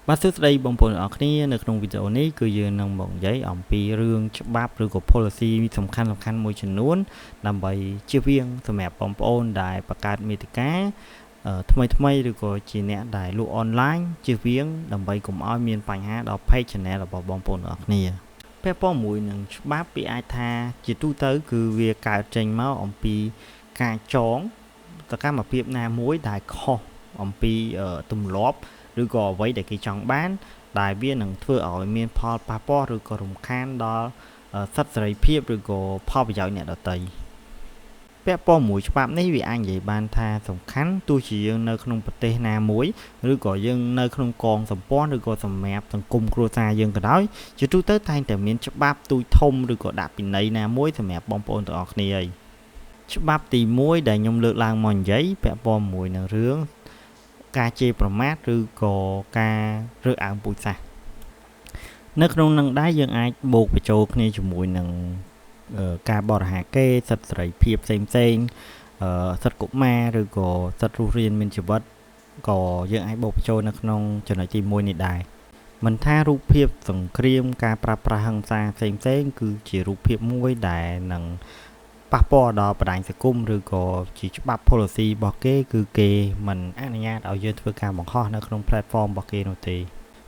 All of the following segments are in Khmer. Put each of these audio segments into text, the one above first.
បាទសួស្តីបងប្អូនទាំងអស់គ្នានៅក្នុងវីដេអូនេះគឺយើងនឹងមកនិយាយអំពីរឿងច្បាប់ឬក៏ policy សំខាន់មួយចំនួនដើម្បីជៀសវាងសម្រាប់បងប្អូនដែលបង្កើតមាតិកាថ្មីឬក៏ជាអ្នកដែលលក់អនឡាញជៀសវាងដើម្បីកុំឲ្យមានបញ្ហាដល់ page channel របស់បងប្អូនទាំងអស់គ្នាពាក់ព័ន្ធមួយនឹងច្បាប់ពីអាចថាជាទូទៅគឺវាកើតចេញមកអំពីការចងសកម្មភាពណាមួយដែលខុសអំពីទម្លាប់ឬក៏អ្វីដែលគេចង់បានដែលវានឹងធ្វើឲ្យមានផលប៉ះពាល់ឬក៏រំខានដល់សិទ្ធិសេរីភាពឬក៏ផលប្រយោជន៍អ្នកដទៃពាក់ព័ន្ធមួយច្បាប់នេះវាអាចនិយាយបានថាសំខាន់ទោះជាយើងនៅក្នុងប្រទេសណាមួយឬក៏យើងនៅក្នុងកងសម្ព័ន្ធឬក៏សម្រាប់សង្គមគ្រួសារយើងក៏ដោយជាទូទៅតែងតែមានច្បាប់ទូចធំឬក៏ដាក់ពិន័យណាមួយសម្រាប់បងប្អូនទាំងអស់គ្នាហើយច្បាប់ទី1ដែលខ្ញុំលើកឡើងមកនិយាយពាក់ព័ន្ធមួយនឹងរឿងការជេរប្រមាថឬក៏ការរើសអើងពូជសាសន៍នៅក្នុងនឹងដែរយើងអាចបូកបញ្ចូលគ្នាជាមួយនឹងការបរិហាគេសិទ្ធិសេរីភាពផ្សេងសិទ្ធិកុមារឬក៏សិទ្ធិរស់រានមានជីវិតក៏យើងអាចបូកបញ្ចូលនៅក្នុងចំណុចទី1នេះដែរមិនថារូបភាពសង្គ្រាមការប្រើប្រាស់ហិង្សាផ្សេងគឺជារូបភាពមួយដែលនឹងប៉ះពាល់ដល់បណ្ដាញសង្គមឬក៏ជាច្បាប់ policy របស់គេគឺគេមិនអនុញ្ញាតឲ្យយើងធ្វើការបង្ហោះនៅក្នុង platform របស់គេនោះទេ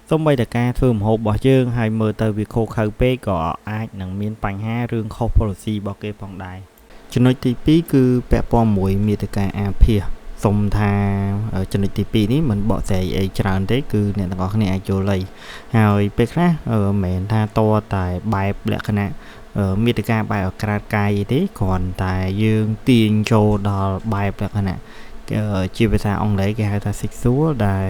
សូម្បីតែការធ្វើម្ហូបរបស់យើងហើយមើលទៅវាខុសខើពេកក៏អាចនឹងមានបញ្ហារឿងខុស policy របស់គេផងដែរចំណុចទី2គឺពាក់ព័ន្ធមួយមាតិកាអាភាសសុំថាចំណុចទី2នេះមិនបកស្រាយអីច្រើនទេគឺអ្នកទាំងអស់គ្នាអាចយល់ហើយហើយពេលខ្លះមិនមែនថាតតែបែបលក្ខណៈមាតិកាបែបអក្រាតកាយទេគ្រាន់តែយើងទាញចូលដល់បែបលក្ខណៈជាភាសាអង់គ្លេសគេហៅថា sexual ដែល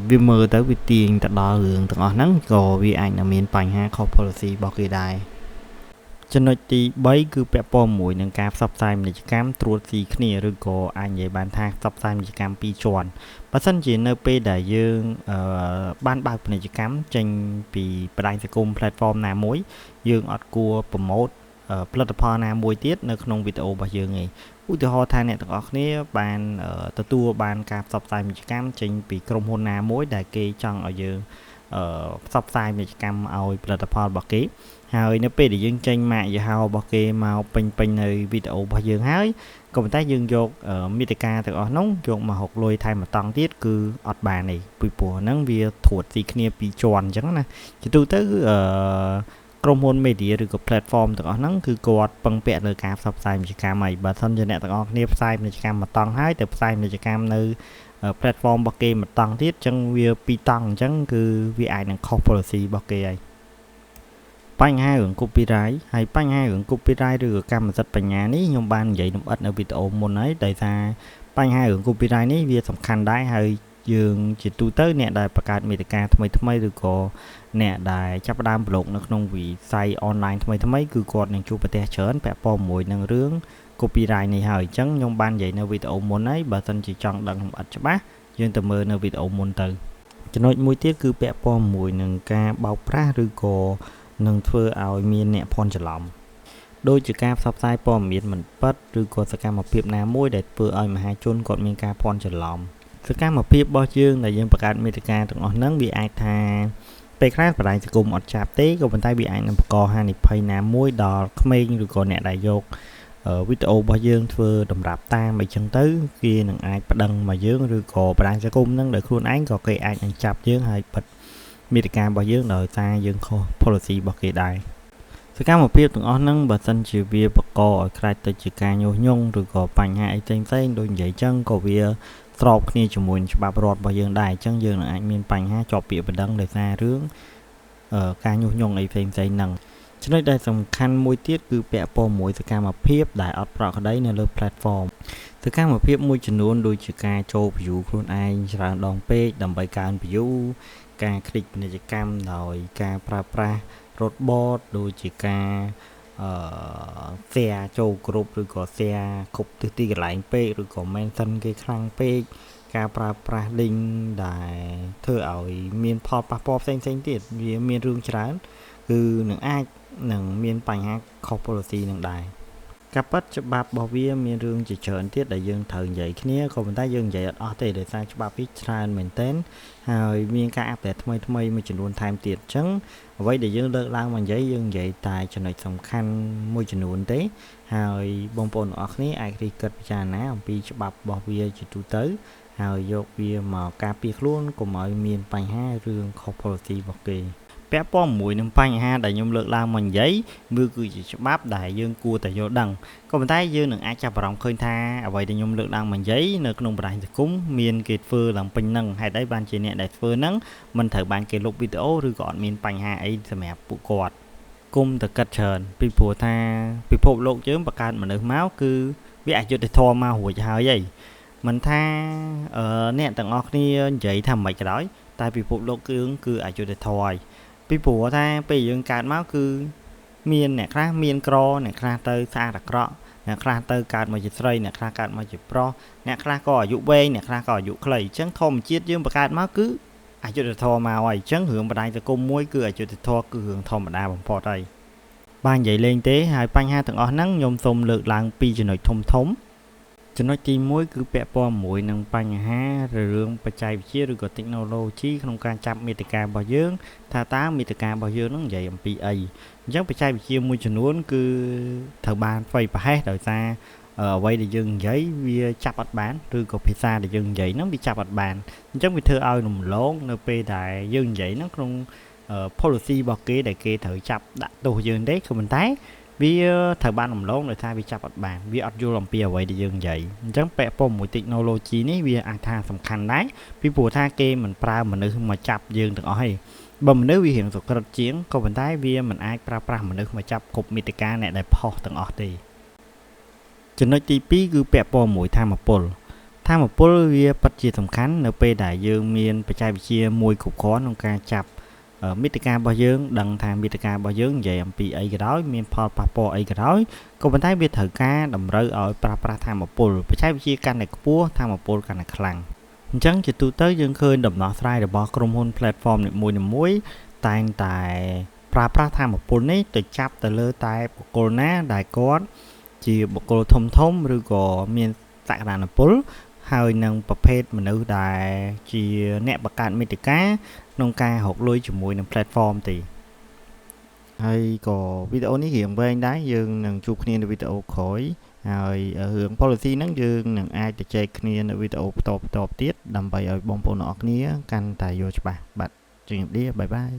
វាមើលទៅវាទាញទៅដល់រឿងទាំងអស់ហ្នឹងក៏វាអាចនឹងមានបញ្ហាខុស policy របស់គេដែរចំណុចទី3គឺពាក់ព័ន្ធមួយនឹងការផ្សព្វផ្សាយពាណិជ្ជកម្មត្រួតស៊ីគ្នាឬក៏អាចនិយាយបានថាផ្សព្វផ្សាយពាណិជ្ជកម្មពីរជាន់បើសិនជានៅពេលដែលយើងបានបើកពាណិជ្ជកម្មចេញពីបណ្ដាញសង្គម platform ណាមួយយើងអត់គួរប្រម៉ូទផលិតផលណាមួយទៀតនៅក្នុងវីដេអូរបស់យើងឯងឧទាហរណ៍ថាអ្នកទាំងអស់គ្នាបានទទួលបានការផ្សព្វផ្សាយពាណិជ្ជកម្មចេញពីក្រុមហ៊ុនណាមួយដែលគេចង់ឲ្យយើងផ្សព្វផ្សាយពាណិជ្ជកម្មឲ្យផលិតផលរបស់គេហើយនៅពេលដែលយើងចេញម៉ាកយីហោរបស់គេមកពេញនៅវីដេអូរបស់យើងហើយក៏ប៉ុន្តែយើងយកមាតិកាទាំងអស់នោះយកមកហុកលុយថែមមួយតង់ទៀតគឺអត់បានទេពីព្រោះហ្នឹងវាត្រួតស៊ីគ្នាពីរជាន់អញ្ចឹងណាជាទូទៅក្រុមហ៊ុន media ឬក៏ platform ទាំងអស់ហ្នឹងគឺគាត់ពឹងពាក់លើការផ្សព្វផ្សាយពាណិជ្ជកម្មហើយបើសិនជាអ្នកទាំងអស់គ្នាផ្សាយពាណិជ្ជកម្មមួយតង់ហើយទៅផ្សាយពាណិជ្ជកម្មនៅ platform របស់គេមួយតង់ទៀតអញ្ចឹងវាពីរតង់អញ្ចឹងគឺវាអាចនឹងខុស policy របស់គេហើយបញ្ហារឿង copyright ហើយបញ្ហារឿង copyright ឬក៏កម្មសិទ្ធិបញ្ញានេះខ្ញុំបាននិយាយលម្អិតនៅវីដេអូមុនហើយដោយសារបញ្ហារឿង copyright នេះវាសំខាន់ដែរហើយយើងជាទូទៅអ្នកដែលបង្កើតមាតិកាថ្មីឬក៏អ្នកដែលចាប់ផ្ដើមប្លុកនៅក្នុងវិស័យ online ថ្មីគឺគាត់នឹងជួបប្រទះច្រើនពាក់ព័ន្ធមួយនឹងរឿង copyright នេះហើយអញ្ចឹងខ្ញុំបាននិយាយនៅវីដេអូមុនហើយបើសិនជាចង់ដឹងលម្អិតច្បាស់យើងទៅមើលនៅវីដេអូមុនទៅចំណុចមួយទៀតគឺពាក់ព័ន្ធមួយនឹងការបោកប្រាស់ឬក៏នឹងធ្វើឲ្យមានអ្នកភ័ន្តច្រឡំដូចជាការផ្សព្វផ្សាយព័ត៌មានមិនពិតឬក៏សកម្មភាពណាមួយដែលធ្វើឲ្យមហាជនគាត់មានការភ័ន្តច្រឡំសកម្មភាពរបស់យើងដែលយើងបង្កើតមាតិកាទាំងអស់ហ្នឹងវាអាចថាពេលខ្លះបណ្ដាញសង្គមអត់ចាប់ទេក៏ប៉ុន្តែវាអាចនឹងបង្កហានិភ័យណាមួយដល់ក្មេងឬក៏អ្នកដែលយកវីដេអូរបស់យើងធ្វើតម្រាប់តាមអីចឹងទៅគេនឹងអាចប្តឹងមកយើងឬក៏បណ្ដាញសង្គមហ្នឹងដោយខ្លួនឯងក៏គេអាចនឹងចាប់យើងហើយបិទមាតិការបស់យើងដោយសារយើងខុស policy របស់គេដែរសកម្មភាពទាំងអស់ហ្នឹងបើសិនជាវាបង្កឲ្យខ្លាចទៅជាការញុះញង់ឬក៏បញ្ហាអីផ្សេងដូចនិយាយចឹងក៏វាស្របគ្នាជាមួយច្បាប់រដ្ឋរបស់យើងដែរអញ្ចឹងយើងនឹងអាចមានបញ្ហាជាប់ពាក្យបណ្ដឹងដោយសាររឿងការញុះញង់អីផ្សេងហ្នឹងចំណុចដែលសំខាន់មួយទៀតគឺពាក់ព័ន្ធមួយសកម្មភាពដែលអត់ប្រក្រតីនៅលើ platform សកម្មភាពមួយចំនួនដូចជាការចូល view ខ្លួនឯងច្រើនដងពេកដើម្បីកើន view ការคลิกពាណិជ្ជកម្មដោយការប្រើប្រាស់ robot ដូចជាការshare ចូលគ្រប់ឬក៏ share គ្រប់ទិសទីកន្លែងពេកឬក៏ mention គេខ្លាំងពេកការប្រើប្រាស់ link ដែលធ្វើឲ្យមានផលប៉ះពាល់ផ្សេងទៀតវាមានរឿងច្រើនគឺនឹងអាចនឹងមានបញ្ហាខុស policy នឹងដែរ ការប៉ັດច្បាប់របស់វាមានរឿងជាច្រើនទៀតដែលយើងត្រូវនិយាយគ្នាក៏ប៉ុន្តែយើងនិយាយអត់អស់ទេដោយសារច្បាប់វាច្រើនមែនទែនហើយមានការអាប់ដេតថ្មីមួយចំនួនថែមទៀតអញ្ចឹងអ្វីដែលយើងលើកឡើងមកនិយាយយើងនិយាយតែចំណុចសំខាន់មួយចំនួនទេហើយបងប្អូនទាំងអស់គ្នាអាចរិះគិតពិចារណាអំពីច្បាប់របស់វាជាទូទៅហើយយកវាមកការពារខ្លួនកុំឲ្យមានបញ្ហារឿងខុស policy របស់គេពាក់ព័ន្ធមួយនឹងបញ្ហាដែលខ្ញុំលើកឡើងមកនិយាយវាគឺជាច្បាប់ដែលយើងគួរតែយល់ដឹងក៏ប៉ុន្តែយើងនឹងអាចចាប់អារម្មណ៍ឃើញថាអ្វីដែលខ្ញុំលើកឡើងមកនិយាយនៅក្នុងបណ្ដាញសង្គមមានគេធ្វើឡើងពេញនឹងហេតុអីបានជាអ្នកដែលធ្វើហ្នឹងមិនត្រូវបានគេលុបវីដេអូឬក៏អត់មានបញ្ហាអីសម្រាប់ពួកគាត់គុំតែកាត់ច្រើនពីព្រោះថាពិភពលោកយើងបង្កើតមនុស្សមកគឺវាអយុត្តិធម៌មករួចហើយហីមិនថាអ្នកទាំងអស់គ្នានិយាយថាមិនក៏ដោយតែពិភពលោកគឺអយុត្តិធម៌ហើយពីព្រោះថាពេលយើងកើតមកគឺមានអ្នកខ្លះមានក្រអ្នកខ្លះទៅស្អាតអាក្រក់អ្នកខ្លះទៅកើតមកជាស្រីអ្នកខ្លះកើតមកជាប្រុសអ្នកខ្លះក៏អាយុវែងអ្នកខ្លះក៏អាយុខ្លីអញ្ចឹងធម្មជាតិយើងបង្កើតមកគឺអយុត្តិធម៌មកហើយអញ្ចឹងរឿងបណ្ដាញសង្គមមួយគឺអយុត្តិធម៌គឺរឿងធម្មតាបំផុតហើយបាននិយាយលេងទេហើយបញ្ហាទាំងអស់ហ្នឹងខ្ញុំសូមលើកឡើងពីចំណុចធំចំណុចទី1គឺពាក់ព័ន្ធមួយនឹងបញ្ហារឿងបច្ចេកវិទ្យាឬក៏ technology ក្នុងការចាប់មាតិការបស់យើងថាតើមាតិការបស់យើងនឹងនិយាយអំពីអីអញ្ចឹងបច្ចេកវិទ្យាមួយចំនួនគឺត្រូវបានផ្ទៃប្រហែសដោយសារអ្វីដែលយើងនិយាយវាចាប់អត់បានឬក៏ភាសាដែលយើងនិយាយហ្នឹងវាចាប់អត់បានអញ្ចឹងវាធ្វើឲ្យរំលងនៅពេលដែលយើងនិយាយហ្នឹងក្នុង policy របស់គេដែលគេត្រូវចាប់ដាក់ទោសយើងទេក៏ប៉ុន្តែវាត្រូវបានរំលងដោយសារវាចាប់អត់បានវាអត់យល់អំពីអ្វីដែលយើងនិយាយអញ្ចឹងពាក់ព័ន្ធមួយ technology នេះវាអាចថាសំខាន់ដែរពីព្រោះថាគេមិនប្រើមនុស្សមកចាប់យើងទាំងអស់ទេបើមនុស្សវារៀងសុក្រិតជាងក៏ប៉ុន្តែវាមិនអាចប្រើប្រាស់មនុស្សមកចាប់គ្រប់មាតិកាអ្នកដែលផុសទាំងអស់ទេចំណុចទី2គឺពាក់ព័ន្ធមួយធម្មពលវាពិតជាសំខាន់នៅពេលដែលយើងមានបច្ចេកវិទ្យាមួយគ្រប់គ្រាន់ក្នុងការចាប់មាតិការបស់យើងដឹងថាមាតិការបស់យើងនិយាយអំពីអីក៏ដោយមានផលប៉ះពាល់អីក៏ដោយក៏ប៉ុន្តែវាត្រូវការតម្រូវឲ្យប្រើប្រាស់ធម្មពលបច្ចេកវិទ្យាកាន់តែខ្ពស់ធម្មពលកាន់តែខ្លាំងអញ្ចឹងជាទូទៅយើងឃើញដំណោះស្រាយរបស់ក្រុមហ៊ុន platform នីមួយតែងតែប្រើប្រាស់ធម្មពលនេះទៅចាប់ទៅលើតែបុគ្គលណាដែលគាត់ជាបុគ្គលធំឬក៏មានសក្តានុពលហើយនឹងប្រភេទមនុស្សដែលជាអ្នកបង្កើតមាតិកាក្នុងការរកលុយជាមួយនឹង platform ទេហើយក៏វីដេអូនេះរៀងវែងដែរយើងនឹងជួបគ្នានៅវីដេអូក្រោយហើយរឿង policy ហ្នឹងយើងនឹងអាចទៅចែកគ្នានៅវីដេអូបន្តទៀតដើម្បីឲ្យបងប្អូនទាំងអស់គ្នាកាន់តែយល់ច្បាស់បាទជម្រាបលាបាយបាយ